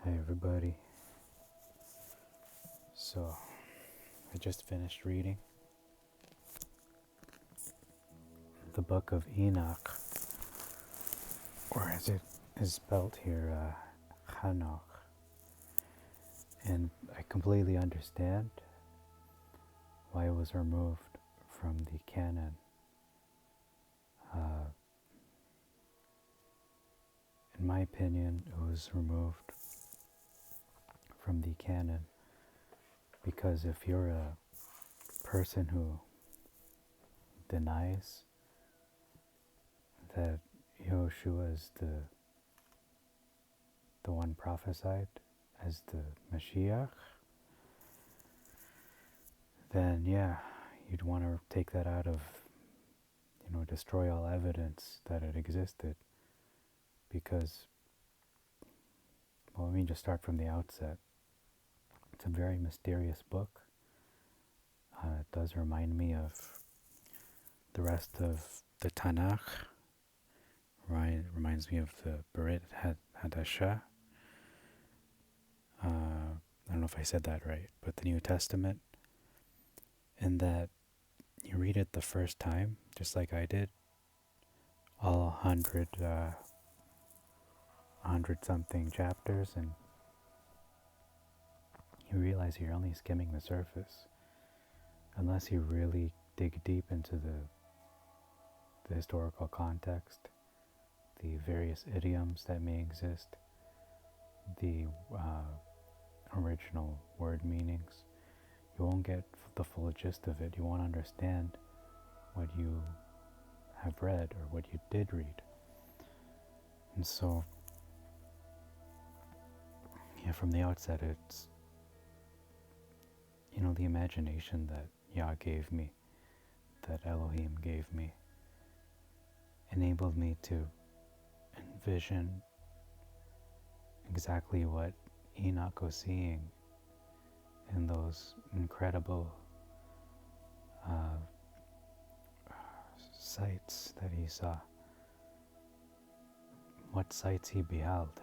Hi everybody. So, I just finished reading the book of Enoch, or as it is spelled here, Enoch. And I completely understand why it was removed from the canon. In my opinion, it was removed from the canon because if you're a person who denies that Yahushua is the one prophesied as the Mashiach, then yeah, you'd want to take that out of, destroy all evidence that it existed. Because, well, let me just start from the outset. It's a very mysterious book. It does remind me of the rest of the Tanakh. Reminds me of the Brit Hadashah. I don't know if I said that right, but the New Testament. In that you read it the first time, just like I did, all 100-something chapters, and you realize you're only skimming the surface. Unless you really dig deep into the historical context, the various idioms that may exist, the original word meanings, you won't get the full gist of it. You won't understand what you have read or what you did read. And so, yeah, from the outset, it's, the imagination that Yah gave me, that Elohim gave me, enabled me to envision exactly what Enoch was seeing in those incredible sights that he saw. What sights he beheld,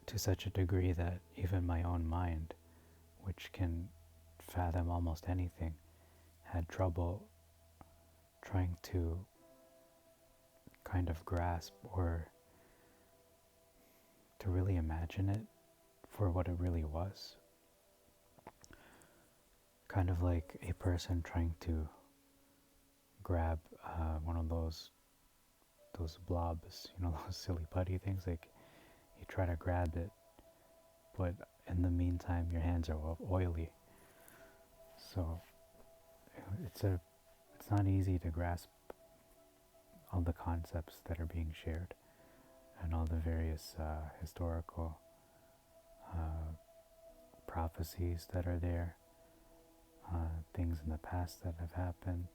to such a degree that even my own mind, which can fathom almost anything, had trouble trying to kind of grasp or to really imagine it for what it really was. Kind of like a person trying to grab one of those blobs, those silly putty things. Like you try to grab it, but in the meantime your hands are oily. So it's not easy to grasp all the concepts that are being shared and all the various historical prophecies that are there, things in the past that have happened,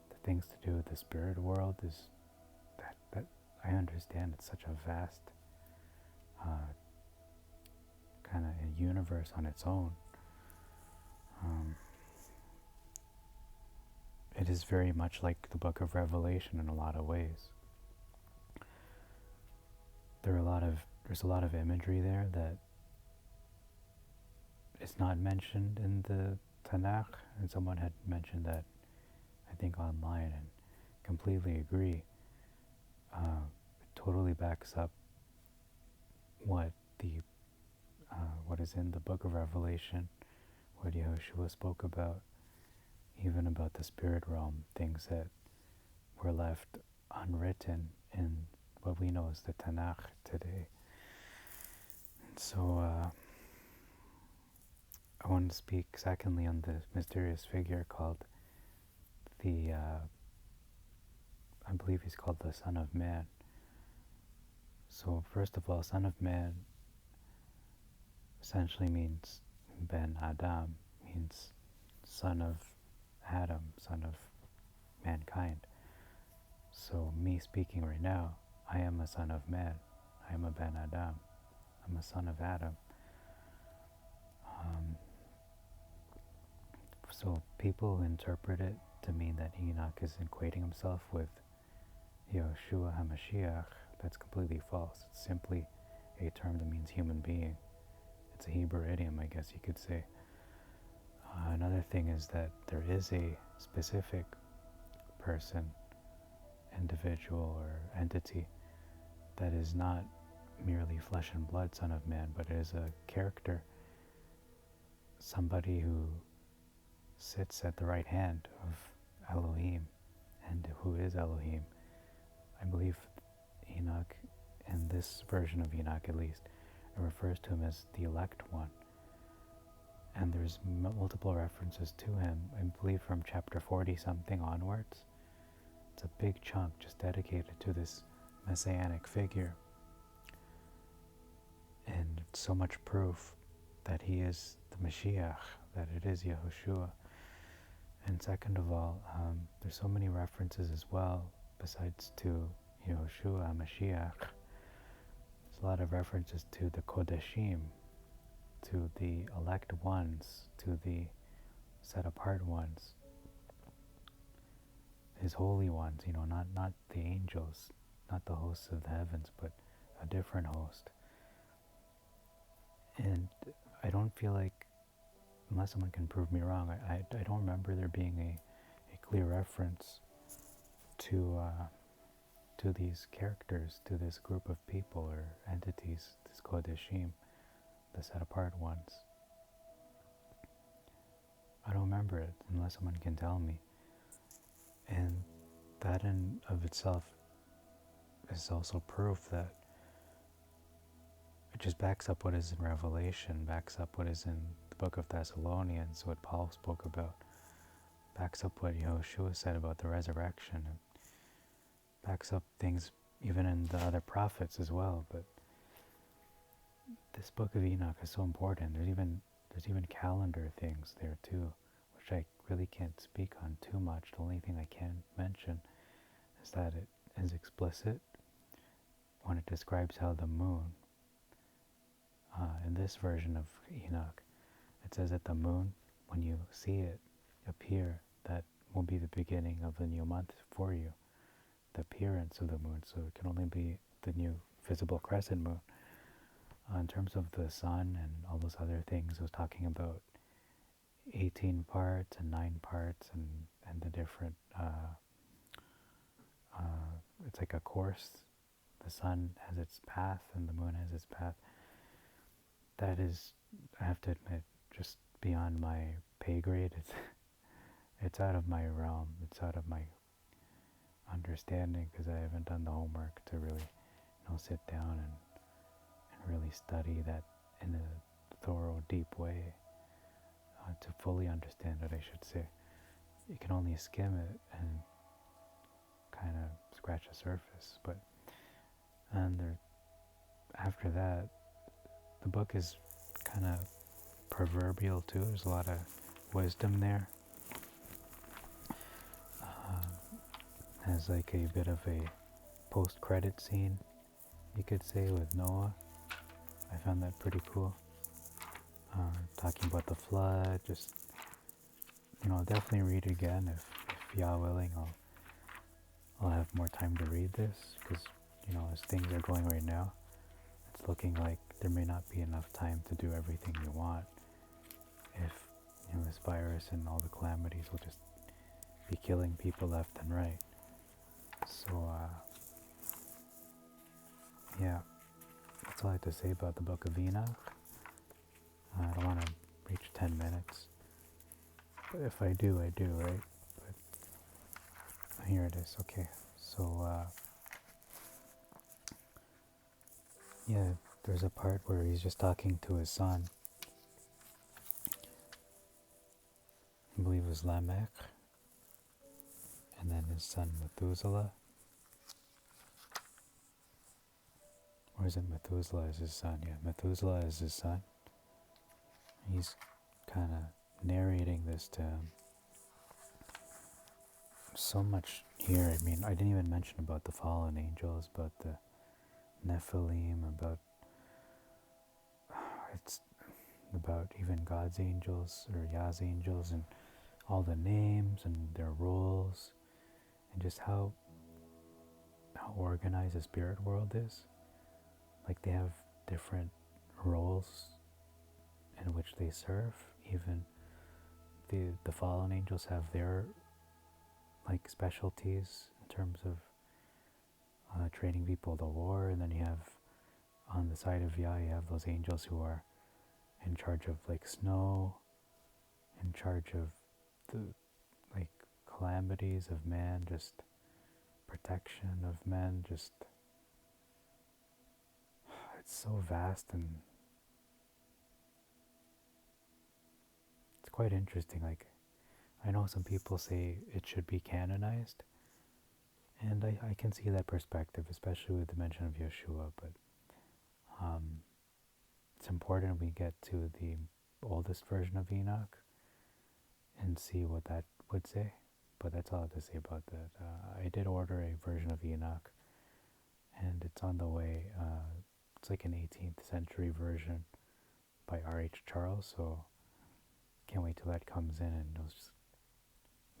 the things to do with the spirit world. Is that I understand it's such a vast kind of a universe on its own. It is very much like the book of Revelation in a lot of ways. There's a lot of imagery there that is not mentioned in the Tanakh, and someone had mentioned that, I think, online, and completely agree. It totally backs up what is in the book of Revelation, what Yahushua spoke about, even about the spirit realm, things that were left unwritten in what we know as the Tanakh today. And so I want to speak secondly on the mysterious figure called I believe he's called the Son of Man. So first of all, Son of Man essentially means Ben Adam, means son of Adam, son of mankind. So me speaking right now, I am a son of man. I am a Ben Adam. I'm a son of Adam. So people interpret it to mean that Enoch is equating himself with Yahushua HaMashiach, That's completely false. It's simply a term that means human being. It's a Hebrew idiom, I guess you could say. Another thing is that there is a specific person, individual, or entity that is not merely flesh and blood Son of Man, but it is a character, somebody who sits at the right hand of Elohim, and who is Elohim. I believe Enoch, in this version of Enoch at least, it refers to him as the elect one. And there's multiple references to him, I believe from chapter 40 something onwards. It's a big chunk just dedicated to this messianic figure. And so much proof that he is the Mashiach, that it is Yahushua. And second of all, there's so many references as well, besides to Yahushua, Mashiach. There's a lot of references to the Kodeshim, to the elect ones, to the set apart ones, his holy ones, not the angels, not the hosts of the heavens, but a different host. And I don't feel like, unless someone can prove me wrong, I don't remember there being a clear reference to these characters, to this group of people or entities, this Kodeshim, the set apart ones. I don't remember it unless someone can tell me. And that in of itself is also proof that it just backs up what is in Revelation, backs up what is in the book of Thessalonians, what Paul spoke about, backs up what Yahushua said about the resurrection, and backs up things even in the other prophets as well. But this book of Enoch is so important. There's even calendar things there too, which I really can't speak on too much. The only thing I can mention is that it is explicit when it describes how the moon, in this version of Enoch, it says that the moon, when you see it appear, that will be the beginning of the new month for you, the appearance of the moon. So it can only be the new visible crescent moon. In terms of the sun and all those other things, I was talking about 18 parts and 9 parts and the different, it's like a course. The sun has its path and the moon has its path. That is, I have to admit, just beyond my pay grade. It's out of my realm. It's out of my understanding, because I haven't done the homework to really, sit down and really study that in a thorough, deep way, to fully understand it, I should say. You can only skim it and kind of scratch the surface, after that, the book is kind of proverbial too. There's a lot of wisdom there. Has like a bit of a post-credit scene, you could say, with Noah. I found that pretty cool. Talking about the flood, just, definitely read again if Yah willing. I'll have more time to read this, because, as things are going right now, it's looking like there may not be enough time to do everything you want. If, this virus and all the calamities will just be killing people left and right. So, yeah, that's all I have to say about the book of Enoch. I don't want to reach 10 minutes. But if I do, I do, right? But here it is, okay. So, yeah, there's a part where he's just talking to his son. I believe it was Lamech. And then his son Methuselah. Or is it Methuselah is his son? Yeah, Methuselah is his son. He's kind of narrating this to him. So much here. I mean, I didn't even mention about the fallen angels, about the Nephilim, it's about even God's angels or Yah's angels, and all the names and their roles, and just how how organized the spirit world is. Like they have different roles in which they serve. Even the fallen angels have their like specialties in terms of training people to war, and then you have on the side of Yah, you have those angels who are in charge of like snow, in charge of the like calamities of man, just protection of men, just it's so vast and it's quite interesting. Like I know some people say it should be canonized, and I can see that perspective, especially with the mention of Yeshua, but um, it's important we get to the oldest version of Enoch and see what that would say. But that's all I have to say about that. I did order a version of Enoch, and it's on the way. It's like an 18th century version by R.H. Charles, so can't wait till that comes in, and I'll just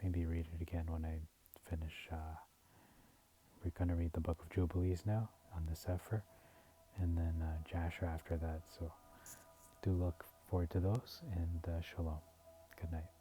maybe read it again when I finish. We're going to read the Book of Jubilees now on the Sefer, and then Jasher after that. So do look forward to those, and shalom. Good night.